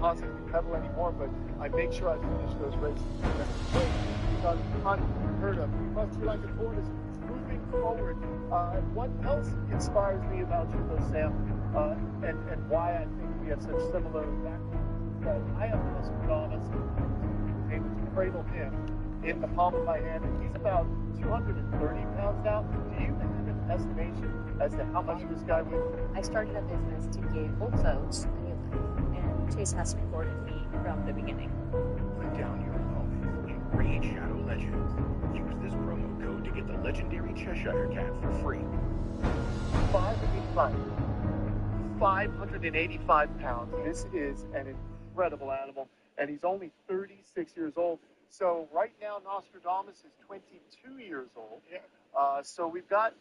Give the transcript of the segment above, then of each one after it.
possibly pedal anymore, but I make sure I finish those races. Because unheard of. You must be like a tortoise moving forward. What else inspires me about you, though, Sam, and why I think we have such similar backgrounds, that I have Nostradamus, able to cradle him in the palm of my hand, and he's about 230 pounds now. Do you have an estimation as to how much this guy weighs? I started a business to give old folks a new life, and Chase has supported me from the beginning. Put down your phone and read Shadow Legends. Use this promo code to get the legendary Cheshire Cat for free. 585 pounds. This is an incredible animal, and he's only 36 years old. So right now, Nostradamus is 22 years old. Yeah. So we've got a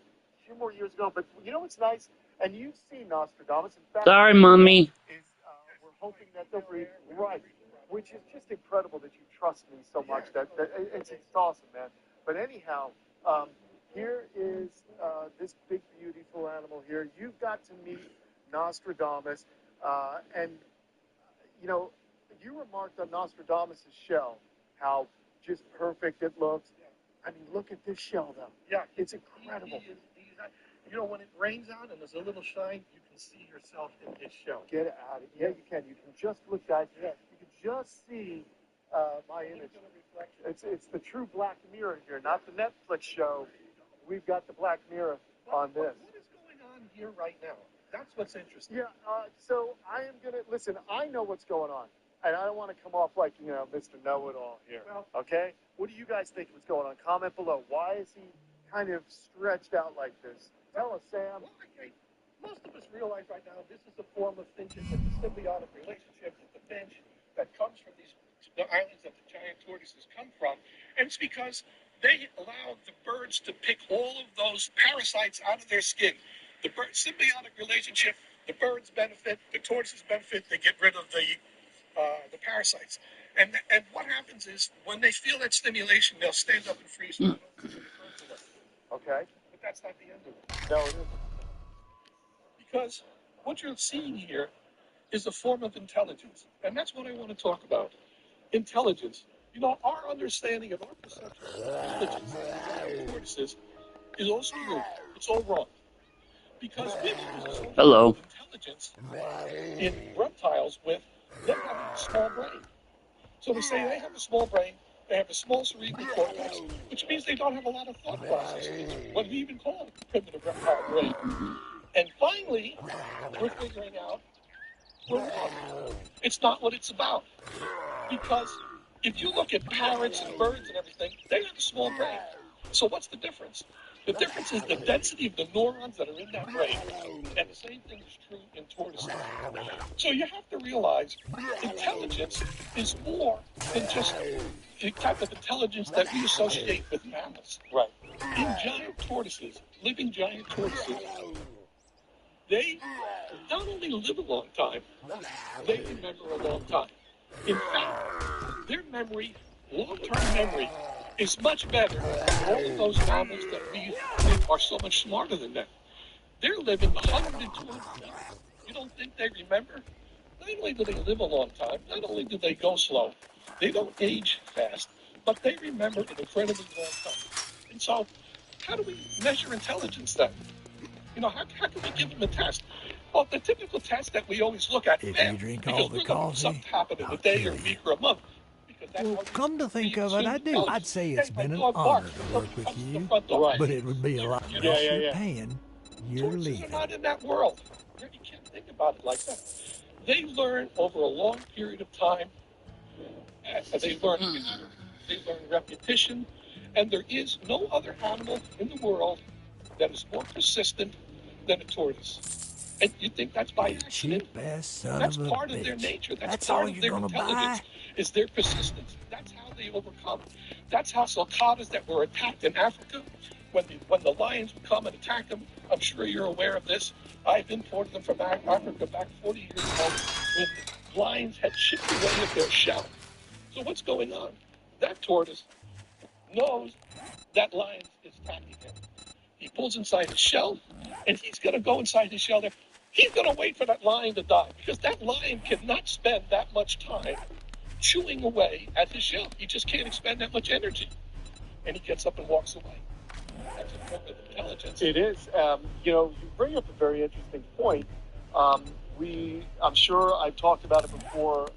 few more years to go. But you know what's nice? And you've seen Nostradamus. In fact, Sorry, Mommy. We're hoping that they'll be right, which is just incredible that you trust me so much. That it's awesome, man. But anyhow, here is this big, beautiful animal here. You've got to meet Nostradamus, and you know, you remarked on Nostradamus' shell, how just perfect it looks. I mean, look at this shell, though. Yeah, it's incredible. You know, when it rains out and there's a little shine, you can see yourself in his shell. Get out of it. Yeah, you can. You can just look, guys. Yeah. You can just see my image. It's the true Black Mirror here, not the Netflix show. We've got the Black Mirror on this. What is going on here right now? That's what's interesting. Yeah, so I am going to, listen, I know what's going on. And I don't want to come off like, you know, Mr. Know-It-All here, okay? What do you guys think was going on? Comment below. Why is he kind of stretched out like this? Tell us, Sam. Well, most of us realize right now this is a form of finches and the symbiotic relationship with the finch that comes from the islands that the giant tortoises come from. And it's because they allow the birds to pick all of those parasites out of their skin. The symbiotic relationship, the birds benefit, the tortoises benefit, they get rid of the parasites. And what happens is, when they feel that stimulation, they'll stand up and freeze. Okay. But that's not the end of it. No, it isn't. Because what you're seeing here is a form of intelligence. And that's what I want to talk about. Intelligence. You know, our understanding of our perception of intelligence tortoises is all screwed. It's all wrong. Because we use intelligence in reptiles with them having a small brain. So we say they have a small brain, they have a small cerebral cortex, which means they don't have a lot of thought processes, what we even call a primitive reptile brain. And finally, we're figuring out we're wrong. It's not what it's about. Because if you look at parrots and birds and everything, they have a small brain. So what's the difference? The difference is the density of the neurons that are in that brain. And the same thing is true in tortoises. So you have to realize intelligence is more than just the type of intelligence that we associate with mammals. Right. In giant tortoises, living giant tortoises, they not only live a long time, they remember a long time. In fact, their memory, long-term memory, is much better than all of those mammals that we think are so much smarter than them. They're living 100 and 200 years. You don't think they remember? Not only do they live a long time, not only do they go slow, they don't age fast, but they remember an incredibly long time. And so, how do we measure intelligence then? You know, how can we give them a test? Well, the typical test that we always look at, if you drink all the coffee, something happened in a day or a week or a month. Well, come to think of it, I'd say it's been an honor to work with you, but it would be a lot less you're paying. You're leaving. They're not in that world. You can't think about it like that. They learn over a long period of time. They learn repetition, and there is no other animal in the world that is more persistent than a tortoise. And you think that's by accident? That's part of their nature. That's part of their intelligence. Is their persistence. That's how they overcome. That's how sulcatas that were attacked in Africa, when the lions would come and attack them, I'm sure you're aware of this. I've imported them from Africa back 40 years ago when lions had chipped away at their shell. So what's going on? That tortoise knows that lion is attacking him. He pulls inside his shell, and he's going to go inside his shell there. He's going to wait for that lion to die because that lion cannot spend that much time chewing away at his shell. He just can't expend that much energy. And he gets up and walks away. That's a form of intelligence. It is. You bring up a very interesting point. I'm sure I've talked about it before.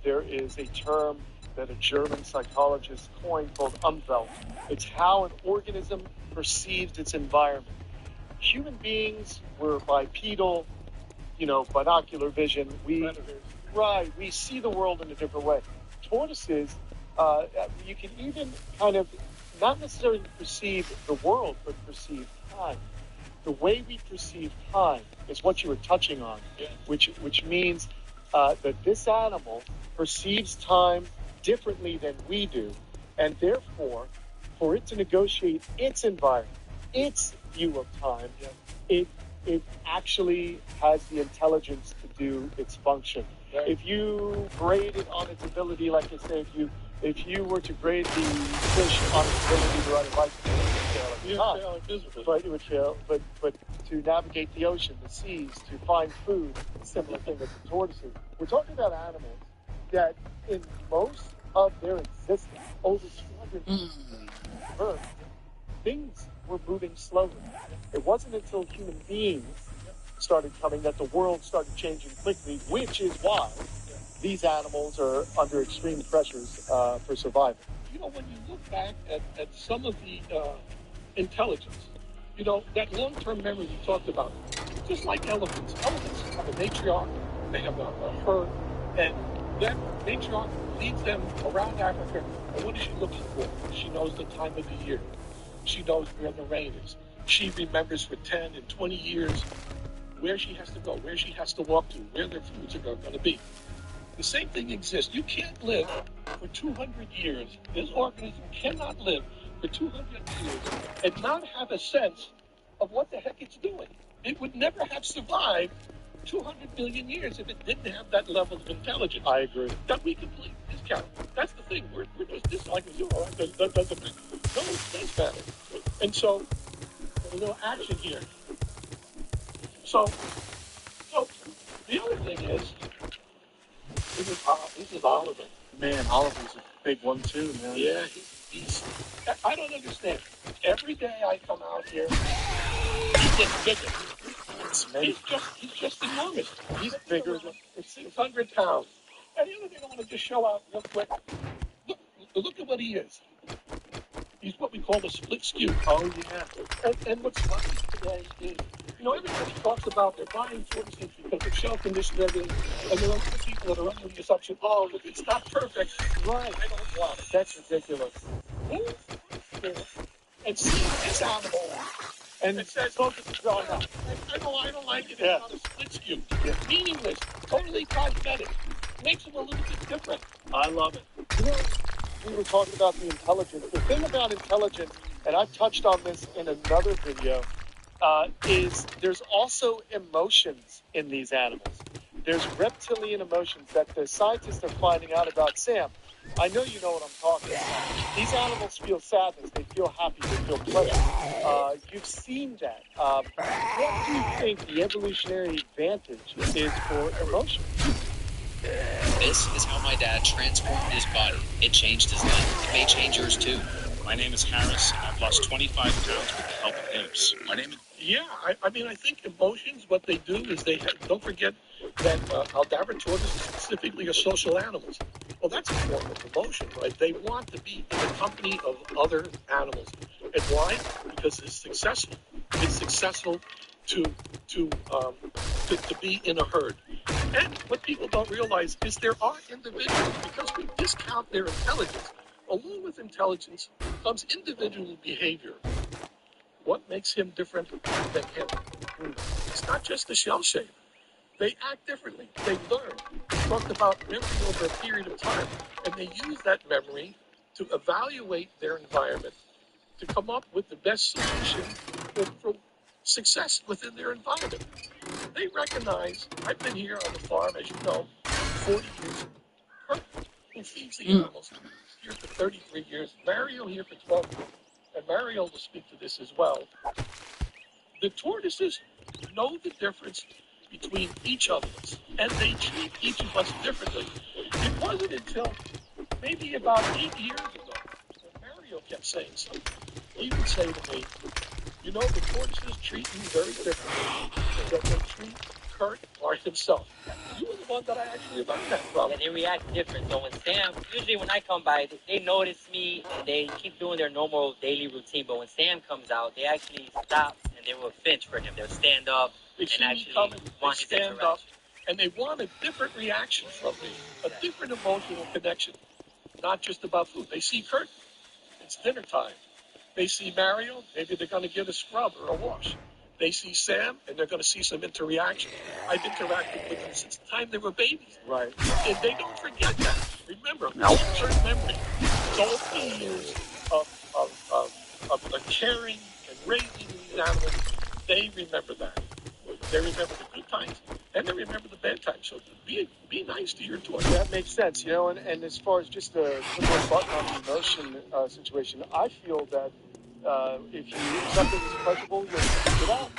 There is a term that a German psychologist coined called Umwelt. It's how an organism perceives its environment. Human beings were bipedal, binocular vision. We see the world in a different way. Tortoises, you can even kind of not necessarily perceive the world, but perceive time. The way we perceive time is what you were touching on, which means that this animal perceives time differently than we do, and therefore, for it to negotiate its environment, its view of time, it actually has the intelligence to do its function. Right. If you grade it on its ability, like I say, if you were to grade the fish on its ability to ride a bicycle, it would fail. But to navigate the ocean, the seas, to find food, similar thing with the tortoises. We're talking about animals that, in most of their existence, over 200 years, things were moving slowly. It wasn't until human beings started coming that the world started changing quickly, which is why these animals are under extreme pressures for survival. When you look back at some of the intelligence, that long-term memory we talked about, just like elephants have a matriarch, they have a herd, and that matriarch leads them around Africa, and what is she looking for? She knows the time of the year. She knows where the rain is. She remembers for 10 and 20 years where she has to go, where she has to walk to, where their foods are going to be. The same thing exists. You can't live for 200 years. This organism cannot live for 200 years and not have a sense of what the heck it's doing. It would never have survived 200 million years if it didn't have that level of intelligence. I agree. That we complete this count. That's the thing. We're just this like a zero. That doesn't matter. No, it does matter. And so, a little action here. So the other thing is, this is Oliver. Man, Oliver's a big one too, man. Yeah, he's I don't understand. Every day I come out here, he gets bigger. He's just enormous. He's bigger than 600 pounds. And the other thing I want to just show out real quick. Look at what he is. He's what we call a split skew. Oh, yeah. And what's funny today is, everybody talks about they're buying tortoises because of shell condition and everything, and there are other people that are under the assumption, if it's not perfect, right, I don't want it. That's ridiculous. And see this animal, and it says, focus is going up. I don't like it. It's not a split skew. It's meaningless, totally cosmetic. Makes them a little bit different. I love it. We were talking about the intelligence. The thing about intelligence, and I've touched on this in another video, is there's also emotions in these animals. There's reptilian emotions that the scientists are finding out about. Sam, I know you know what I'm talking about. These animals feel sadness, they feel happy, they feel pleasure. You've seen that. What do you think the evolutionary advantage is for emotion? This is how my dad transformed his body. It changed his life. It may change yours too. My name is Harris, and I've lost 25 pounds with the help of imps. My name is... Yeah, I think emotions, what they do is don't forget that Aldabra tortoises specifically are social animals. Well, that's a form of emotion, right? They want to be in the company of other animals. And why? Because it's successful. It's successful to be in a herd. And what people don't realize is there are individuals, because we discount their intelligence, along with intelligence comes individual behavior. What makes him different than him? It's not just the shell shape. They act differently. They learn. We talked about memory over a period of time, and they use that memory to evaluate their environment, to come up with the best solution for success within their environment. They recognize, I've been here on the farm, as you know, 40 years. Kurt, who feeds the animals, here for 33 years. Mario here for 12 years. And Mario will speak to this as well. The tortoises know the difference between each of us, and they treat each of us differently. It wasn't until maybe about 8 years ago when Mario kept saying something. He would say to me, you know, the tortoises treat you very differently than they treat Kurt or himself. You were the one that I actually learned that from. Yeah, they react different. So when Sam, usually when I come by, they notice me and they keep doing their normal daily routine. But when Sam comes out, they actually stop and they will fence for him. They'll stand up They and see me actually coming, want they his stand interaction. up, and they want a different reaction from me, a different emotional connection, not just about food. They see Kurt, it's dinner time. They see Mario, maybe they're going to get a scrub or a wash. They see Sam, and they're going to see some interaction. I've interacted with them since the time they were babies. Right. And they don't forget that. Remember, long-term memory. So many years of caring and raising these animals, they remember that. They remember the good times, and they remember the bad times. So be nice to your toy. That makes sense, you know, and as far as just the button on the emotion situation, I feel that if something is pleasurable, you'll seek it out.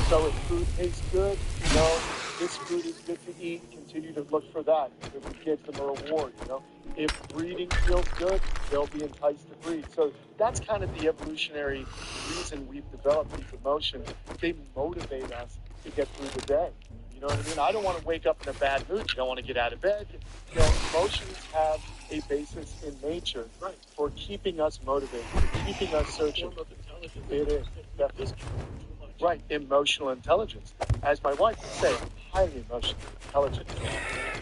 So if food tastes good, you know, this food is good to eat, continue to look for that. It gives them a reward, you know. If breeding feels good, they'll be enticed to breed. So that's kind of the evolutionary reason we've developed these emotions. They motivate us to get through the day. You know what I mean? I don't want to wake up in a bad mood. You don't want to get out of bed. You know, emotions have a basis in nature for keeping us motivated, for keeping us searching. It is. Definitely. Right, emotional intelligence. As my wife would say, I'm highly emotionally intelligent.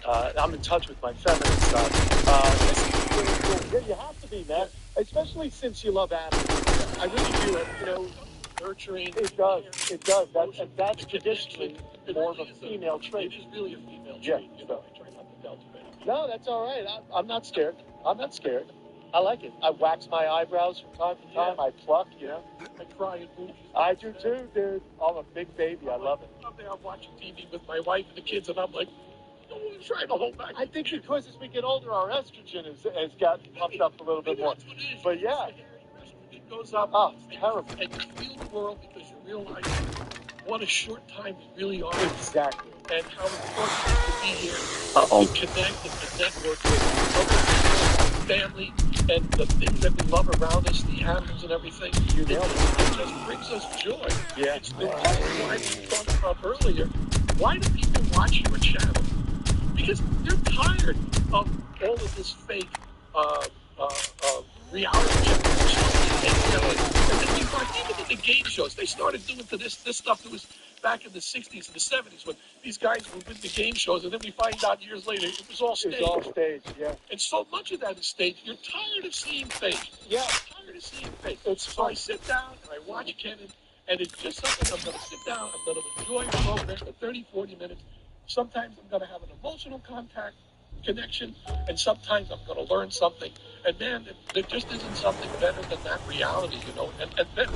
I'm in touch with my feminine side. This is really cool. Yeah, you have to be, man. Especially since you love animals. I really do. You know, nurturing. It does. That's traditionally more of a female trait. It is really a female trait. Yeah. You know, I try not to delve into it. No, that's all right. I'm not scared. I like it. I wax my eyebrows from time to time. I pluck, you know. I cry in movies. I do too, dude. I'm a big baby. I love it. I'm watching TV with my wife and the kids, and I'm like, I'm trying to hold back. I think because as we get older, our estrogen has gotten pumped up a little bit more. That's what it is. But yeah. It goes up. Oh, it's terrible. And you feel the world because you realize what a short time we really are. Exactly. And how important it is to be here to connect and to network with other people, family, and the things that we love around us, the animals and everything. You nailed it. It just brings us joy. Yeah. It's the reason why we talked about earlier. Why do people watch your channel? Because they're tired of all of this fake reality channels. And then you find, even in the game shows, they started doing this stuff that was back in the 60s and the 70s when these guys would win the game shows, and then we find out years later it was all staged. It's all staged, yeah. And so much of that is staged. You're tired of seeing fake. Yeah. I'm tired of seeing fake. It's so I sit down and I watch Kenan, and it's just something I'm going to sit down, I'm going to enjoy the program for 30, 40 minutes. Sometimes I'm going to have an emotional connection, and sometimes I'm going to learn something. And man, there just isn't something better than that reality, you know. And then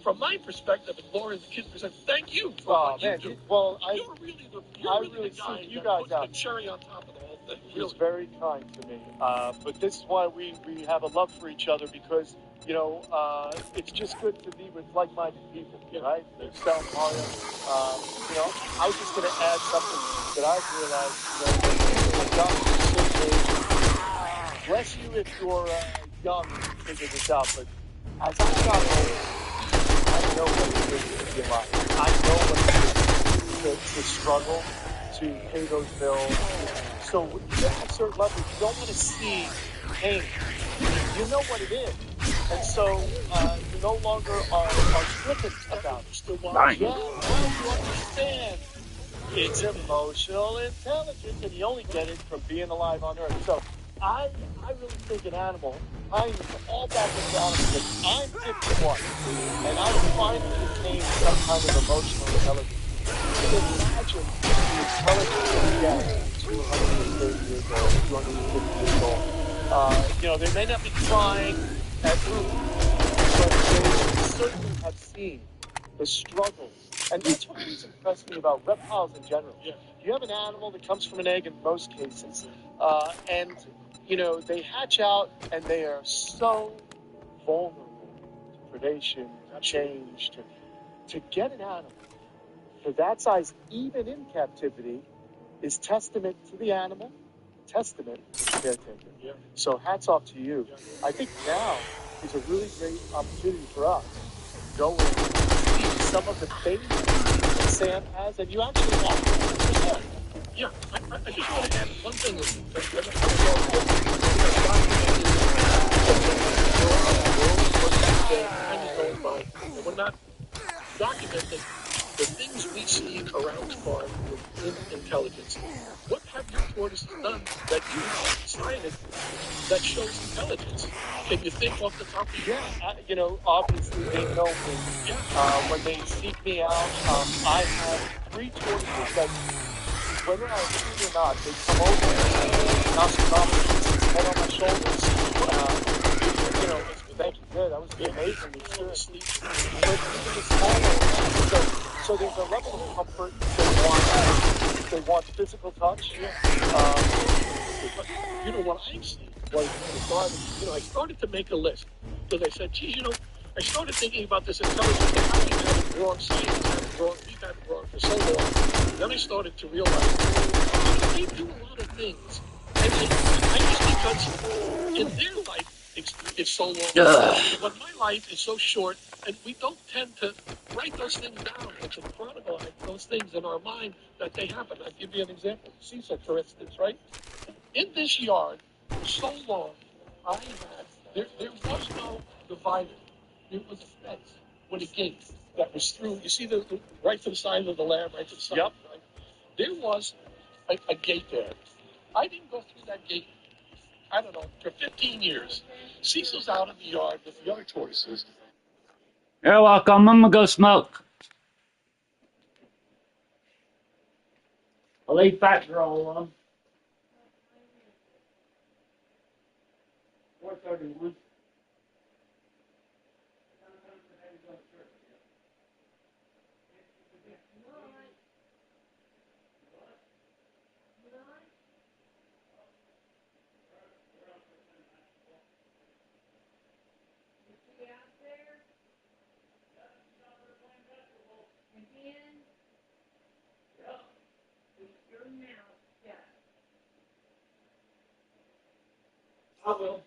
from my perspective, and Laura and the kids present, thank you for what you do. Well, you're really the guy seek you that guys puts out. the cherry on top of the whole thing. Really. He's very kind to me. But this is why we have a love for each other, because, you know, it's just good to be with like-minded people, right? Yourself, Mario. You know, I was just going to add something that I've realized, you know, when I've gotten to a certain age, bless you if you're young and you figure this out, but as I got older, I know what it is to be alive. I know what it is to struggle, to pay those bills. So at a certain level, you don't want to see pain. You know what it is. And so you no longer are flippant about it. Yeah, you understand. It's emotional intelligence, and you only get it from being alive on Earth. So I really think an animal, tying this all back into animals, because I'm 51, and I finally attained some kind of emotional intelligence. Imagine the intelligence that we get 230 years old, 250 years old. You know, they may not be trying at root, but they certainly have seen the struggles. And that's what always impressed me about reptiles in general. Yeah. You have an animal that comes from an egg in most cases, and, you know, they hatch out and they are so vulnerable to predation, change, to get an animal for that size, even in captivity, is testament to the animal, testament to the caretaker. Yeah. So hats off to you. I think now is a really great opportunity for us to go and see some of the things that Sam has, and you actually have them. Yeah, I just want to add one thing. And we're not documenting the things we see around the farm in intelligence. What have your tortoises done that you have decided that shows intelligence? Can you think off the top of your head? You know, obviously they know me. Yeah. When they seek me out, I have 3 tortoises that, whether I see it or not, they come over, knock his head on my shoulders. You know, thank you. Yeah, that was an amazing experience. But even the smaller, so there's a level of comfort. They want physical touch. You know, what I've seen was, I started to make a list. Because I said, geez, I started thinking about this intelligence and how we've had it wrong, science had it wrong, we've had it wrong for so long. Then I started to realize they do a lot of things. And I just because in their life, it's so long. But my life is so short, and we don't tend to write those things down and to chronicle those things in our mind that they happen. I'll give you an example. Cecil, for instance, right? In this yard, for so long, there was no divider. It was a fence with a gate that was through. You see the right to the side of the lamb, right to the side. Yep. Right? There was a gate there. I didn't go through that gate, I don't know, for 15 years. Cecil's out in the yard with the other tortoises. You're welcome. I'm gonna go smoke. I'll leave Fat Girl alone. 4:31. I will.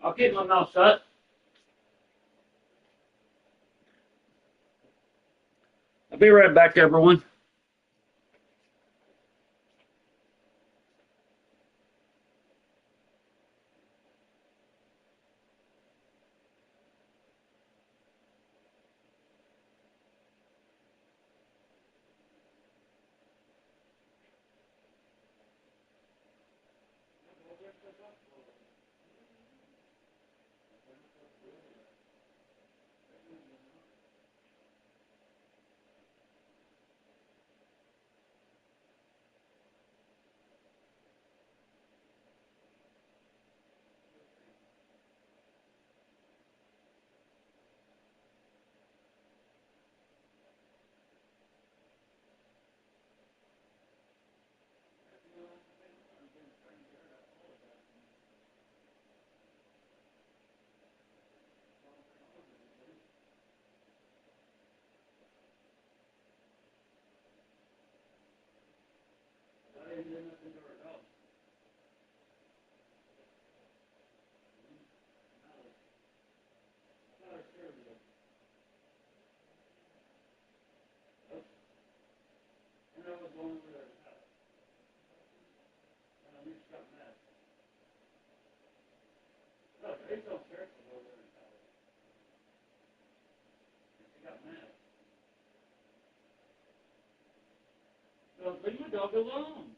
I'll keep my mouth shut. I'll be right back, everyone. Leave my dog alone.